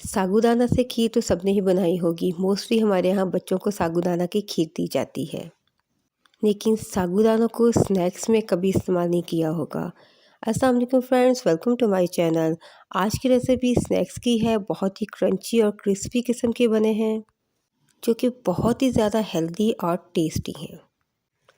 साबूदाना से खीर तो सबने ही बनाई होगी। मोस्टली हमारे यहाँ बच्चों को साबूदाना की खीर दी जाती है। लेकिन साबूदाना को स्नैक्स में कभी इस्तेमाल नहीं किया होगा। अस्सलाम वालेकुम friends, welcome to my channel. आज की रेसिपी स्नैक्स की है। बहुत ही क्रंची और क्रिस्पी किस्म के बने हैं, जो कि बहुत ही ज़्यादा हेल्दी और टेस्टी हैं।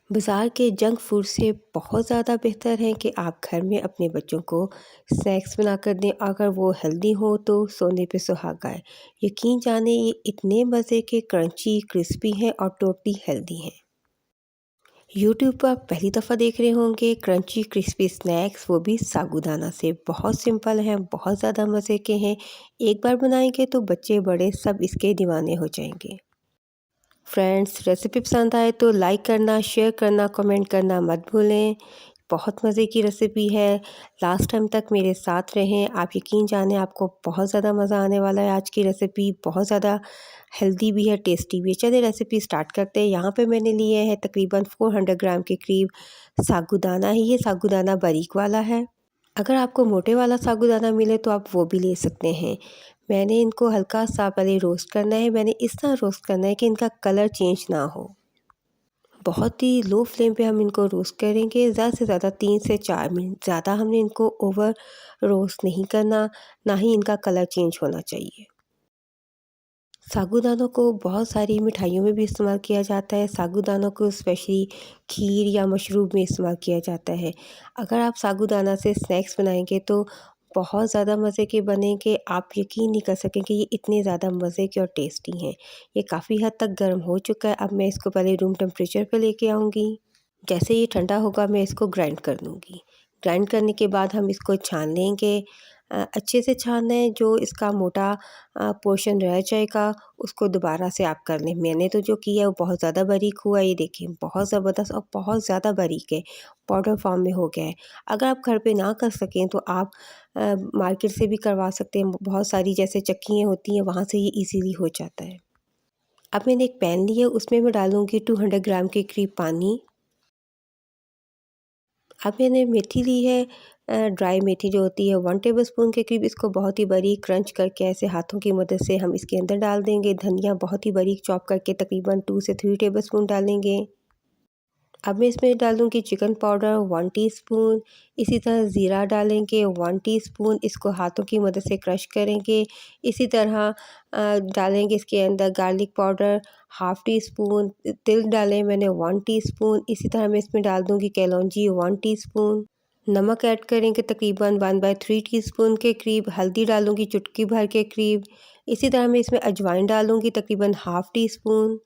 बाज़ार के जंक फूड से बहुत ज़्यादा बेहतर है कि आप घर में अपने बच्चों को स्नैक्स बना कर दें। अगर वो हेल्दी हो तो सोने पे सुहागा है। यकीन जाने ये इतने मज़े के क्रंची क्रिस्पी हैं और टोटली हेल्दी हैं। यूट्यूब पर आप पहली दफ़ा देख रहे होंगे क्रंची क्रिस्पी स्नैक्स, वो भी साबूदाना से। बहुत सिंपल हैं, बहुत ज़्यादा मज़े के हैं। एक बार बनाएंगे तो बच्चे बड़े सब इसके दीवाने हो जाएंगे। फ्रेंड्स, रेसिपी पसंद आए तो लाइक करना, शेयर करना, कमेंट करना मत भूलें। बहुत मज़े की रेसिपी है। लास्ट टाइम तक मेरे साथ रहें। आप यकीन जानें आपको बहुत ज़्यादा मज़ा आने वाला है। आज की रेसिपी बहुत ज़्यादा हेल्दी भी है, टेस्टी भी है। चलिए रेसिपी स्टार्ट करते हैं। यहाँ पे मैंने लिए हैं तकरीबन 400 ग्राम के करीब साबूदाना है। ये साबूदाना बारीक वाला है। अगर आपको मोटे वाला साबूदाना मिले तो आप वो भी ले सकते हैं। मैंने इनको हल्का सा पहले रोस्ट करना है। मैंने इस तरह रोस्ट करना है कि इनका कलर चेंज ना हो। बहुत ही लो फ्लेम पे हम इनको रोस्ट करेंगे। ज़्यादा से ज़्यादा 3 से 4 मिनट। ज़्यादा हमने इनको ओवर रोस्ट नहीं करना, ना ही इनका कलर चेंज होना चाहिए। साबूदानों को बहुत सारी मिठाइयों में भी इस्तेमाल किया जाता है। साबूदानों को स्पेशली खीर या मशरूब में इस्तेमाल किया जाता है। अगर आप साबूदाना से स्नैक्स बनाएंगे तो बहुत ज़्यादा मज़े के बनेंगे। आप यकीन नहीं कर सकेंगे ये इतने ज़्यादा मज़े के और टेस्टी हैं। ये काफ़ी हद तक गर्म हो चुका है। अब मैं इसको पहले रूम टेम्परेचर पे लेके आऊँगी। जैसे ये ठंडा होगा मैं इसको ग्राइंड कर लूँगी। ग्राइंड करने के बाद हम इसको छान लेंगे। अच्छे से छानना है। जो इसका मोटा पोर्शन रह जाएगा उसको दोबारा से आप कर लें। मैंने तो जो किया है वो बहुत ज़्यादा बारीक हुआ है। ये देखिए बहुत ज़बरदस्त और बहुत ज़्यादा बारीक है, पाउडर फॉर्म में हो गया है। अगर आप घर पे ना कर सकें तो आप मार्केट से भी करवा सकते हैं। बहुत सारी जैसे चक्कियाँ होती हैं वहाँ से ये ईज़िली हो जाता है। अब मैंने एक पैन लिया, उसमें मैं डालूँगी 200 ग्राम के करीब पानी। अब मैंने मेथी ली है, ड्राई मेथी जो होती है 1 टेबलस्पून के करीब। इसको बहुत ही बारीक क्रंच करके ऐसे हाथों की मदद से हम इसके अंदर डाल देंगे। धनिया बहुत ही बारीक चॉप करके तकरीबन 2 से 3 टेबलस्पून डालेंगे। अब मैं इसमें डाल दूँगी चिकन पाउडर 1 टीस्पून। इसी तरह ज़ीरा डालेंगे 1 टीस्पून। इसको हाथों की मदद से क्रश करेंगे। इसी तरह डालेंगे इसके अंदर garlic powder half tea spoon. तिल डालें मैंने 1 टीस्पून। इसी तरह मैं इसमें डाल दूँगी कलौंजी 1 टीस्पून। नमक ऐड करेंगे तकरीबन 1/3 टीस्पून के करीब। हल्दी डालूँगी चुटकी भर के करीब। इसी तरह मैं इसमें अजवाइन डालूँगी तकरीबन हाफ़ टी स्पून।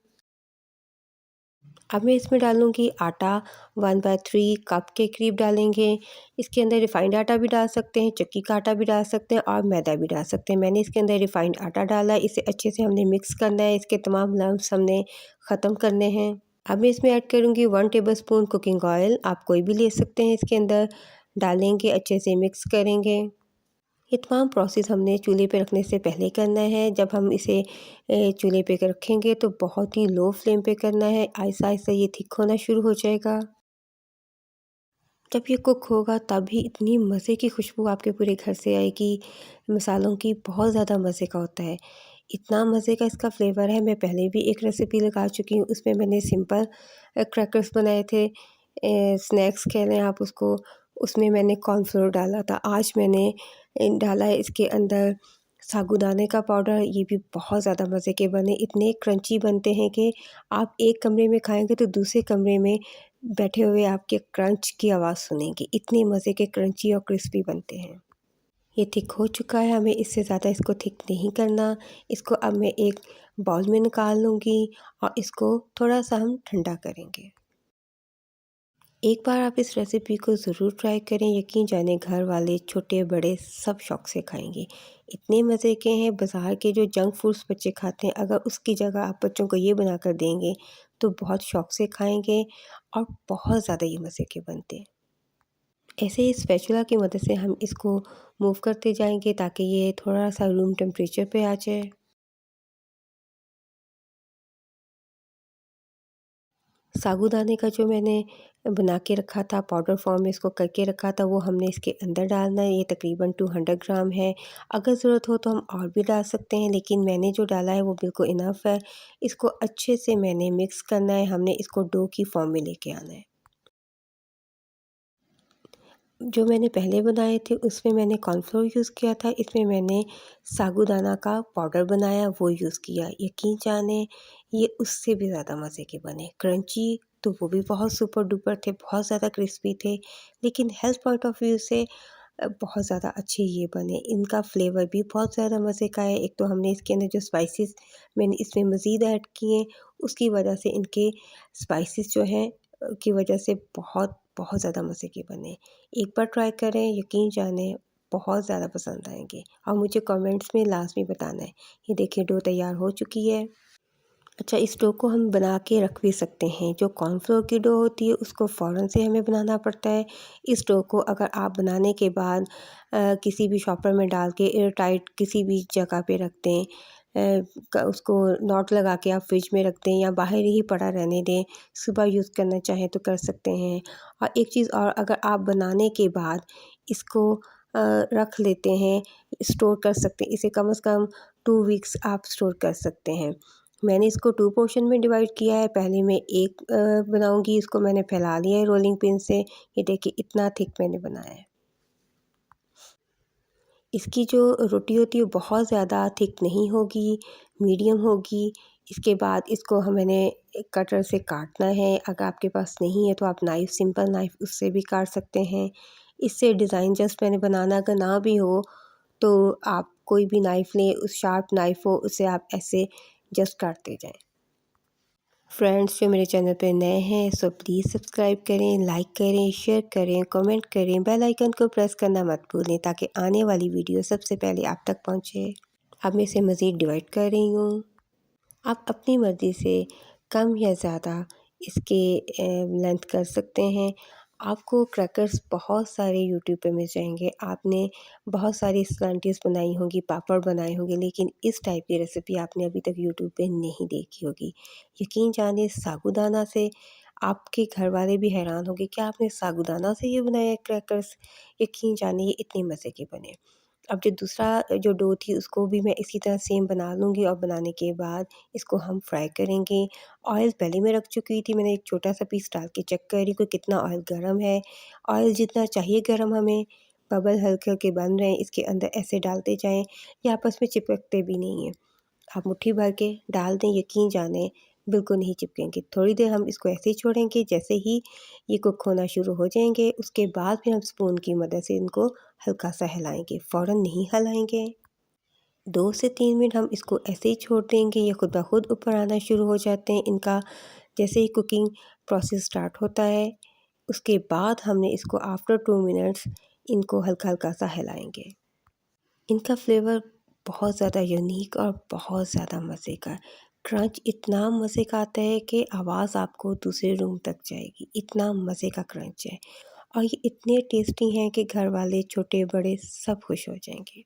अब मैं इसमें डालूँगी आटा 1/3 कप के करीब डालेंगे। इसके अंदर रिफ़ाइंड आटा भी डाल सकते हैं, चक्की का आटा भी डाल सकते हैं और मैदा भी डाल सकते हैं। मैंने इसके अंदर रिफ़ाइंड आटा डाला है। इसे अच्छे से हमने मिक्स करना है। इसके तमाम लम्स हमने ख़त्म करने हैं। अब मैं इसमें ऐड करूँगी 1 टेबलस्पून कुकिंग ऑयल। आप कोई भी ले सकते हैं। इसके अंदर डालेंगे, अच्छे से मिक्स करेंगे। ये तमाम प्रोसेस हमने चूल्हे पे रखने से पहले करना है। जब हम इसे चूल्हे पे रखेंगे तो बहुत ही लो फ्लेम पे करना है। आहिस्ता आहिस्ता ये थिक होना शुरू हो जाएगा। जब ये कुक होगा तभी इतनी मज़े की खुशबू आपके पूरे घर से आएगी। मसालों की बहुत ज़्यादा मज़े का होता है। इतना मज़े का इसका फ्लेवर है। मैं पहले भी एक रेसिपी लगा चुकी हूँ, उसमें मैंने सिंपल क्रैकर्स बनाए थे। स्नैक्स कह लें आप उसको। उसमें मैंने कॉर्नफ्लोर डाला था। आज मैंने डाला है इसके अंदर साबूदाने का पाउडर। ये भी बहुत ज़्यादा मज़े के बने। इतने क्रंची बनते हैं कि आप एक कमरे में खाएँगे तो दूसरे कमरे में बैठे हुए आपके क्रंच की आवाज़ सुनेंगे। इतने मज़े के क्रंची और क्रिस्पी बनते हैं। ये थिक हो चुका है। हमें इससे ज़्यादा इसको थिक नहीं करना। इसको अब मैं एक बाउल में निकाल लूँगी और इसको थोड़ा-सा हम ठंडा करेंगे। एक बार आप इस रेसिपी को ज़रूर ट्राई करें। यकीन जाने घर वाले छोटे बड़े सब शौक़ से खाएँगे। इतने मज़े के हैं। बाज़ार के जो जंक फूड्स बच्चे खाते हैं, अगर उसकी जगह आप बच्चों को ये बना कर देंगे तो बहुत शौक़ से खाएँगे और बहुत ज़्यादा ये मज़े के बनते हैं। ऐसे ही स्पैचुला की मदद से हम इसको मूव करते जाएँगे ताकि ये थोड़ा-सा रूम टेम्परेचर पे आ जाए। साबूदाने का जो मैंने बना के रखा था, पाउडर फॉर्म में इसको करके रखा था, वो हमने इसके अंदर डालना है। ये तकरीबन 200 ग्राम है। अगर ज़रूरत हो तो हम और भी डाल सकते हैं, लेकिन मैंने जो डाला है वो बिल्कुल इनफ है। इसको अच्छे से मैंने मिक्स करना है, हमने इसको डो की फॉर्म में लेके आना है। जो मैंने पहले बनाए थे उसमें मैंने कॉर्नफ्लोर यूज़ किया था, इसमें मैंने साबूदाना का पाउडर बनाया वो यूज़ किया। यकीन जाने ये उससे भी ज़्यादा मज़े के बने। क्रंची तो वो भी बहुत सुपर डुपर थे, बहुत ज़्यादा क्रिस्पी थे, लेकिन हेल्थ पॉइंट ऑफ व्यू से बहुत ज़्यादा अच्छे ये बने। इनका फ्लेवर भी बहुत ज़्यादा मज़े का है। एक तो हमने इसके अंदर जो स्पाइसेस मैंने इसमें मज़ीद ऐड किए, उसकी वजह से इनके स्पाइसेस जो हैं की वजह से बहुत बहुत ज़्यादा मज़े के बने। एक बार ट्राई करें, यकीन जाने बहुत ज़्यादा पसंद आएँगे और मुझे कमेंट्स में लाज़मी बताना है। ये देखिए डो तैयार हो चुकी है। अच्छा, इस डो को हम बना के रख भी सकते हैं। जो कॉर्नफ्लोर की डो होती है उसको फ़ौरन से हमें बनाना पड़ता है। इस डो को अगर आप बनाने के बाद किसी भी शॉपर में डाल के एयर टाइट किसी भी जगह पे रख दें, उसको नॉट लगा के आप फ्रिज में रख दें या बाहर ही पड़ा रहने दें, सुबह यूज़ करना चाहें तो कर सकते हैं। और एक चीज़ और, अगर आप बनाने के बाद इसको रख लेते हैं, स्टोर कर सकते हैं, इसे कम से कम 2 वीक्स आप स्टोर कर सकते हैं। मैंने इसको 2 पोर्शन में डिवाइड किया है। पहले मैं एक बनाऊँगी, इसको मैंने फैला लिया है रोलिंग पिन से। ये देखिए इतना थिक मैंने बनाया है। इसकी जो रोटी होती है वो बहुत ज़्यादा थिक नहीं होगी, मीडियम होगी। इसके बाद इसको मैंने एक कटर से काटना है। अगर आपके पास नहीं है तो आप नाइफ़, सिंपल नाइफ़ उससे भी काट सकते हैं। इससे डिज़ाइन जस्ट मैंने बनाना अगर ना भी हो तो आप कोई भी नाइफ़ लें, उस शार्प नाइफ़ हो उससे आप ऐसे जस्ट काटते जाएँ। फ्रेंड्स जो मेरे चैनल पे नए हैं सो प्लीज़ सब्सक्राइब करें, लाइक करें, शेयर करें, कमेंट करें, बेल आइकन को प्रेस करना मत भूलें ताकि आने वाली वीडियो सबसे पहले आप तक पहुंचे। अब मैं इसे मज़ीद डिवाइड कर रही हूँ। आप अपनी मर्ज़ी से कम या ज़्यादा इसके लेंथ कर सकते हैं। आपको क्रैकर्स बहुत सारे यूट्यूब पे मिल जाएँगे। आपने बहुत सारी स्लैंटिस बनाई होंगी, पापड़ बनाए होंगे, लेकिन इस टाइप की रेसिपी आपने अभी तक यूट्यूब पे नहीं देखी होगी। यकीन जानिए साबूदाना से आपके घरवाले भी हैरान होंगे, क्या आपने साबूदाना से ये बनाया है क्रैकर्स? यकीन जानिए ये इतने मज़े के बने। अब जो दूसरा जो डो थी उसको भी मैं इसी तरह सेम बना लूँगी और बनाने के बाद इसको हम फ्राई करेंगे। ऑयल पहले मैं रख चुकी थी, मैंने एक छोटा-सा पीस डाल के चेक कर रही हूँ कि कितना ऑयल गरम है। ऑयल जितना चाहिए गरम हमें, बबल हल्के-हल्के बन रहे हैं, इसके अंदर ऐसे डालते जाएँ, ये आपस में चिपकते भी नहीं हैं। आप मुट्ठी भर के डाल दें, यकीन जाने बिल्कुल नहीं चिपकेंगे। थोड़ी देर हम इसको ऐसे ही छोड़ेंगे, जैसे ही ये कुक होना शुरू हो जाएँगे उसके बाद फिर हम स्पून की मदद से इनको हल्का-सा हिलाएँगे, फ़ौरन नहीं हिलाएँगे। 2 से 3 मिनट हम इसको ऐसे ही छोड़ देंगे, ये खुद ब खुद ऊपर आना शुरू हो जाते हैं। इनका जैसे ही कुकिंग प्रोसेस स्टार्ट होता है, उसके बाद हमने इसको आफ्टर 2 मिनट्स इनको हल्का-हल्का सा हिलाएँगे। इनका फ्लेवर बहुत ज़्यादा यूनिक और बहुत ज़्यादा मज़े का है। क्रंच इतना मज़े का आता है कि आवाज़ आपको दूसरे रूम तक जाएगी, इतना मज़े का क्रंच है और ये इतने टेस्टी हैं कि घर वाले छोटे-बड़े सब खुश हो जाएँगे।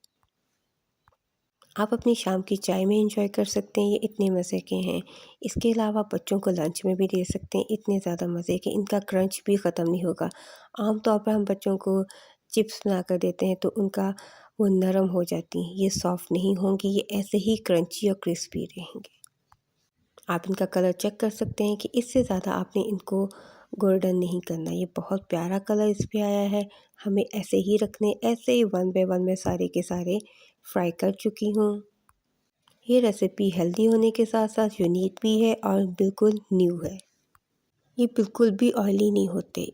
आप अपनी शाम की चाय में एंजॉय कर सकते हैं, ये इतने मज़े के हैं। इसके अलावा बच्चों को लंच में भी दे सकते हैं, इतने ज़्यादा मज़े के, इनका क्रंच भी ख़त्म नहीं होगा। आम तौर पर हम बच्चों को चिप्स बनाकर देते हैं तो उनका वो नरम हो जाती हैं, ये सॉफ्ट नहीं होंगी, ये ऐसे ही क्रंची और क्रिस्पी रहेंगे। आप इनका कलर चेक कर सकते हैं कि इससे ज़्यादा आपने इनको गोल्डन नहीं करना। ये बहुत प्यारा कलर इस पे आया है, हमें ऐसे ही रखने, ऐसे ही वन बाय वन मैं सारे के सारे फ्राई कर चुकी हूँ। ये रेसिपी हेल्दी होने के साथ साथ यूनिक भी है और बिल्कुल न्यू है। ये बिल्कुल भी ऑयली नहीं होते।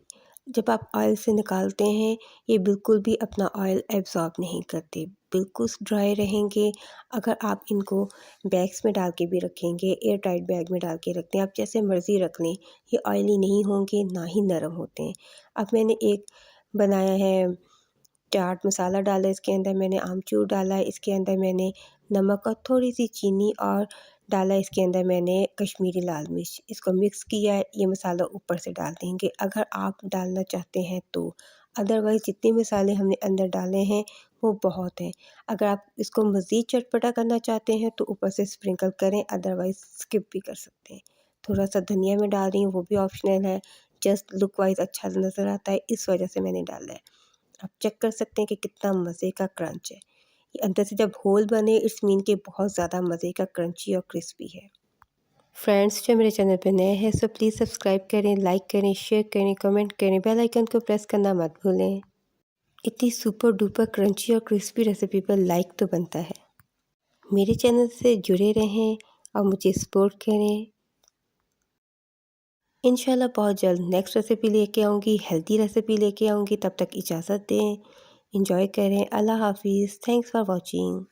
जब आप ऑयल से निकालते हैं, ये बिल्कुल भी अपना ऑयल एब्ज़ॉर्ब नहीं करते, बिल्कुल ड्राई रहेंगे। अगर आप इनको बैग्स में डाल के भी रखेंगे, एयर टाइट बैग में डाल के रखते हैं, आप जैसे मर्ज़ी रख लें, ये ऑयली नहीं होंगे, ना ही नरम होते हैं। अब मैंने एक बनाया है, चाट मसाला डाला है इसके अंदर, मैंने आमचूर डाला है, इसके अंदर मैंने नमक और थोड़ी-सी चीनी और डाला है, इसके अंदर मैंने कश्मीरी लाल मिर्च, इसको मिक्स किया है, ये मसाला ऊपर से डाल देंगे अगर आप डालना चाहते हैं तो। अदरवाइज़ जितने मसाले हमने अंदर डाले हैं वो बहुत हैं। अगर आप इसको मज़ीद चटपटा करना चाहते हैं तो ऊपर से स्प्रिंकल करें, अदरवाइज़ स्किप भी कर सकते हैं। थोड़ा सा धनिया मैं डाल रही हूँ, वो भी ऑप्शनल है, जस्ट लुक वाइज अच्छा नज़र आता है इस वजह से मैंने डाला है। आप चेक कर सकते हैं कि कितना मज़े का क्रंच है। ये अंदर से जब होल बने इट्स मीन कि बहुत ज़्यादा मज़े का क्रंची और क्रिस्पी है। फ्रेंड्स जो मेरे चैनल पे नए हैं सो प्लीज़ सब्सक्राइब करें, लाइक करें, शेयर करें, कमेंट करें, बेल आइकन को प्रेस करना मत भूलें। इतनी सुपर डुपर क्रंची और क्रिस्पी रेसिपी पर लाइक तो बनता है। मेरे चैनल से जुड़े रहें और मुझे सपोर्ट करें। इंशाल्लाह बहुत जल्द नेक्स्ट रेसिपी लेके आऊँगी, हेल्दी रेसिपी लेके आऊँगी। तब तक इजाज़त दें, एंजॉय करें। अल्लाह हाफ़िज़। Thanks for watching.